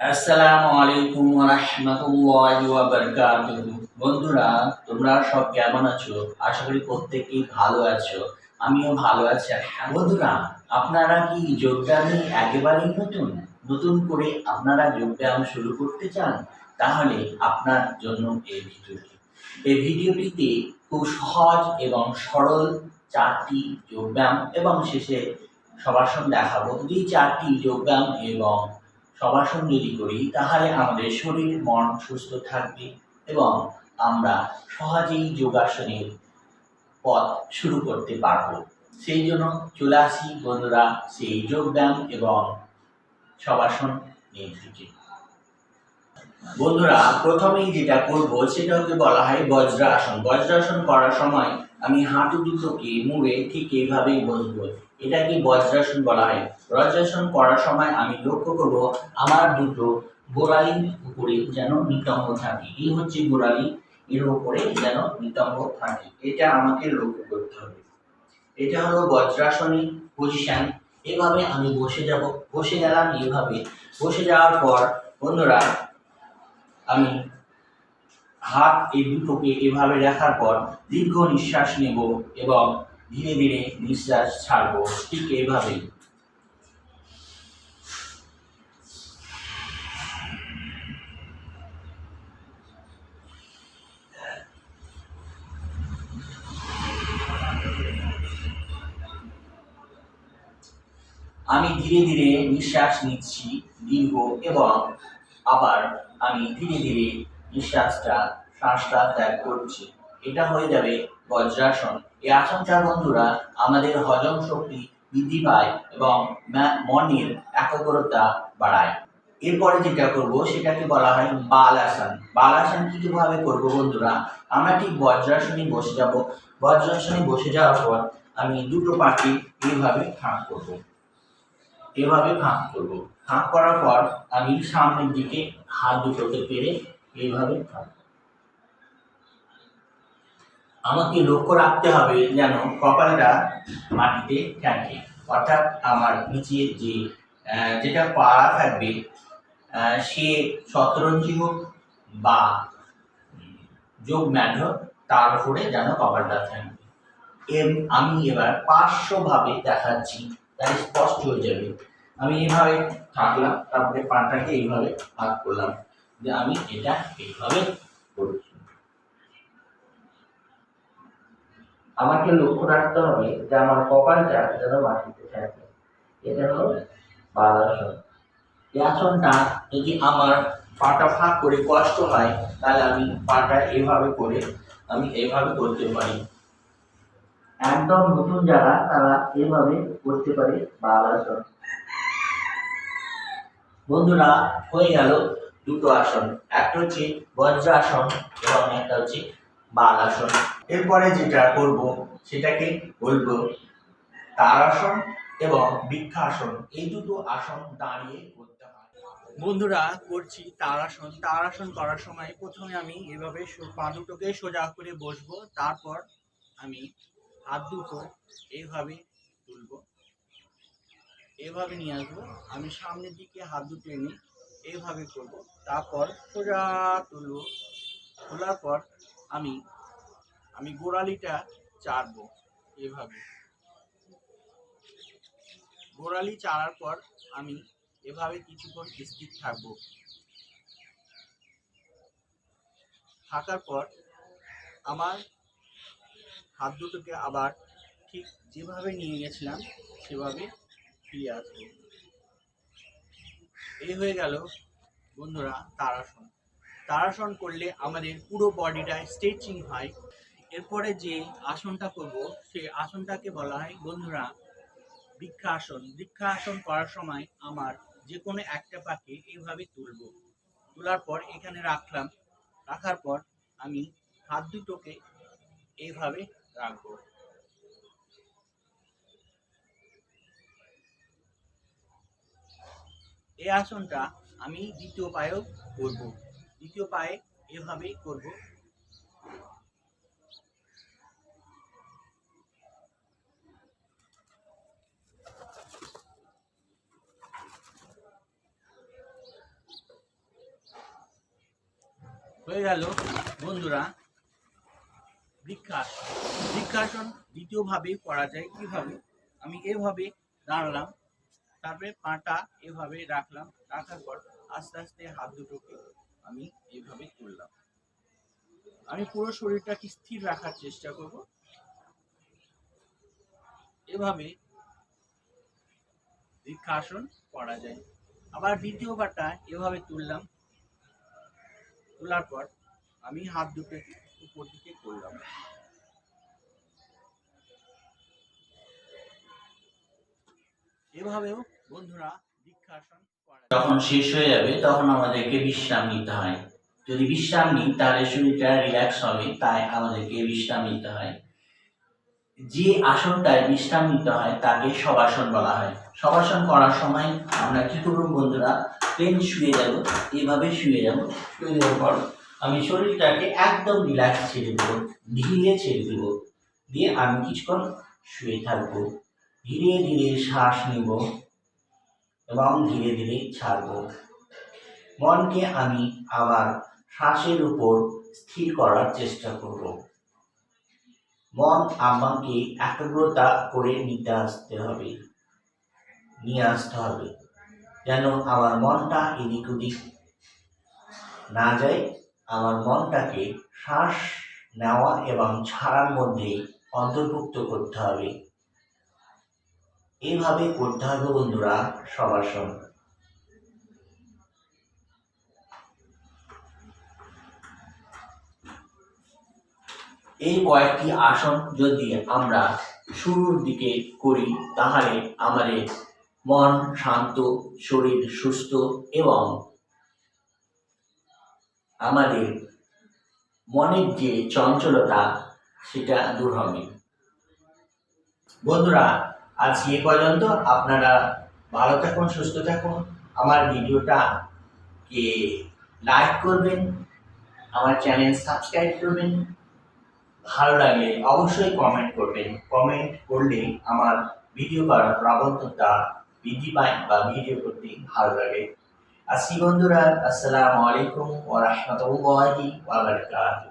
আসসালামু আলাইকুম ওয়া রাহমাতুল্লাহি ওয়া বারাকাতুহু। বন্ধুরা, তোমরা সব কেমন আছো? আশা করি প্রত্যেকেই ভালো আছো। আমিও ভালো আছি। বন্ধুরা, আপনারা কি যোগব্যায়ামে একেবারেই নতুন? নতুন করে আপনারা যোগব্যায়াম শুরু করতে চান? তাহলে আপনার জন্য এই ভিডিওটি। এই ভিডিওটিতে খুব সহজ এবং সরল ৪টি যোগব্যায়াম এবং শেষে শবাসন দেখাবো। এই ৪টি যোগব্যায়াম এবং শবাসন যদি করি তাহলে আমাদের শরীর মন সুস্থ থাকবে এবং আমরা সহজেই যোগাসনের পথ শুরু করতে পারব। সেই জন্য চলে আসি বন্ধুরা সেই যোগব্যায়াম এবং শবাসন নিয়ে। বন্ধুরা, প্রথমেই যেটা করব সেটাকে বলা হয় বজ্রাসন। বজ্রাসন করার সময় আমি হাঁটু দুটোকে মুড়ে ঠিক এইভাবেই বসবো। এটাকে বজ্রাসন বলা হয়। বজ্রাসন করার সময় আমি লক্ষ্য করব আমার দুটো গোড়ালির উপরে যেন নিতম্ব থাকে। এই হচ্ছে গোড়ালি, এর উপরে যেন নিতম্ব থাকে। এটা আমাকে লক্ষ্য করতে হবে। এটা হলো বজ্রাসনের পজিশন। এভাবে আমি বসে যাব। বসে গেলাম এভাবে। বসে যাওয়ার পর বন্ধুরা আমি হাত এই দুটোকে এভাবে রাখার পর দীর্ঘ নিঃশ্বাস নেব এবং ধীরে ধীরে নিঃশ্বাস ছাড়বো, ঠিক এইভাবেই। আমি ধীরে ধীরে নিঃশ্বাস নিচ্ছি দীর্ঘ এবং আবার আমি ধীরে ধীরে শ্বাসটা ত্যাগ করছি। এটা হয়ে যাবে বজ্রাসন। এই আসনটা বন্ধুরা আমাদের হজম শক্তি বৃদ্ধি পায় এবং মনের একাগ্রতা বাড়ায়। এরপরে যেটা করব সেটাকে বলা হয় বালাসন। বালাসন কিভাবে করব বন্ধুরা? আমরা ঠিক বজ্রাসনে বসে যাব। বজ্রাসনে বসে যাওয়ার পর আমি দুটো পাটি এইভাবে ফাঁক করব। এভাবে ফাঁক করব। ফাঁক করার পর আমি সামনের দিকে হাত দুটোকে পেরে এইভাবে ফাঁক। আমাকে লক্ষ্য রাখতে হবে যেন কপালটা মাটিতে ঠেকে, অর্থাৎ আমার নিচে যেটা পাড়া থাকবে সে শতরঞ্জি হোক বা যোগ ম্যাট হোক, তার উপরে যেন কপালটা থাকবে। আমি এবার পার্শ্বভাবে দেখাচ্ছি, তাই স্পষ্ট হয়ে যাবে। আমি এইভাবে থাকলাম, তারপরে পাটাকে এইভাবে ভাগ করলাম যে আমি এটা এইভাবে করছি। আমাকে লক্ষ্য রাখতে হবে যে আমার কপালটা যেন মাটিতে থাকে। এটা হলো বালাসন। এই আসনটা যদি আমার পাটা ফাঁক করে কষ্ট হয় তাহলে আমি পাটা এভাবে করে আমি এইভাবে করতে পারি। একদম নতুন যারা তারা এভাবে করতে পারে বালাসন। বন্ধুরা, হয়ে গেল দুটো আসন, একটা হচ্ছে বজ্রাসন এবং একটা হচ্ছে বালাসন। এরপরে যেটা করব সেটাকে বলবো তারাসন এবং বৃক্ষাসন। এই দুটো আসন দাঁড়িয়ে করতে হয়। বন্ধুরা, করছি তারাসন। তারাসন করার সময় প্রথমে আমি এভাবে পা দুটোকে সোজা করে বসবো, তারপর আমি হাত দুটো এইভাবে তুলবো, এভাবে নিয়ে আসবো। আমি সামনের দিকে হাত দুটো এনে এইভাবে করব, তারপর সোজা তুলবো। তোলার পর আমি আমি গোড়ালিটা চাড়বো এভাবে। গোড়ালি চাড়ার পর আমি এভাবে কিছুক্ষণ স্থির থাকবো। থাকার পর আমার হাত দুটোকে আবার ঠিক যেভাবে নিয়ে গেছিলাম সেভাবে ফিরে আসবো। এই হয়ে গেল বন্ধুরা তারাসন। তারাসন করলে আমাদের পুরো বডিটা স্ট্রেচিং হয়। এরপরে যে আসনটা করব সেই আসনটাকে বলা হয় বন্ধুরা বৃক্ষাসন। বৃক্ষাসন করার সময় আমার যে কোনো একটা পাকে এইভাবে তুলব। তোলার পর এখানে রাখলাম। রাখার পর আমি হাত দুটোকে এইভাবে রাখবো। এই আসনটা আমি দ্বিতীয় পায়েও করব। দ্বিতীয় পায়ে এভাবেই করব। হয়ে গেল বন্ধুরা বৃক্ষাসন। বৃক্ষাসন দ্বিতীয়ভাবে করা যায়। কিভাবে? আমি এভাবে দাঁড়ালাম, তারপরে পাটা এভাবে রাখলাম, রাখার পর আস্তে আস্তে হাত দুটোকে আমি এভাবে তুললাম। আমি পুরো শরীরটাকে স্থির রাখার চেষ্টা করব। এভাবে বৃক্ষাসন করা যায়। আবার দ্বিতীয়বারটা এভাবে তুললাম, তোলার পর আমি হাত দুটোকে উপর দিকে করলাম। এভাবেও বন্ধুরা বৃক্ষাসন করা যায়। যখন শেষ হয়ে যাবে তখন আমাদেরকে বিশ্রাম নিতে হয়। যদি বিশ্রাম নিই তাহলে শরীরটা রিল্যাক্স হবে, তাই আমাদেরকে বিশ্রাম নিতে হয়। যে আসনটায় বিশ্রাম নিতে হয় তাকে শবাসন বলা হয়। শবাসন করার সময় আমরা কি করব বন্ধুরা? প্লেন শুয়ে যাব, এভাবে শুয়ে যাব। শুয়ে যাওয়ার পর আমি শরীরটাকে একদম রিল্যাক্স ছেড়ে দেবো, ধীরে ছেড়ে দেবো। দিয়ে আমি কিছুক্ষণ শুয়ে থাকবো। ধীরে ধীরে শ্বাস নিব এবং ধীরে ধীরে ছাড়ব। মনকে আমি আমার শ্বাসের উপর স্থির করার চেষ্টা করব। মন আমাকে একাগ্রতা করে নিয়ে আসতে হবে, যেন আমার মনটা এদিক ওদিক না যায়। আমার মনটাকে শ্বাস নেওয়া এবং ছাড়ার মধ্যেই অন্তর্ভুক্ত করতে হবে। এইভাবে করতে হবে বন্ধুরা শবাসন। এই কয়েকটি আসন যদি আমরা শুরুর দিকে করি তাহলে আমাদের মন শান্ত, শরীর সুস্থ এবং আমাদের মনের যে চঞ্চলতা সেটা দূর হবে। বন্ধুরা আজ এ পর্যন্ত। আপনারা ভালো থাকুন, সুস্থ থাকুন। আমার ভিডিওটাকে লাইক করবেন, আমার চ্যানেল সাবস্ক্রাইব করবেন। ভালো লাগলে অবশ্যই কমেন্ট করবেন। কমেন্ট করলে আমার ভিডিও করার প্রবণতা বৃদ্ধি পায় বা ভিডিও করতে ভালো লাগে। আসি বন্ধুরা, আসসালামু আলাইকুম ওয়া রাহমাতুল্লাহি ওয়া বারাকাতুহু।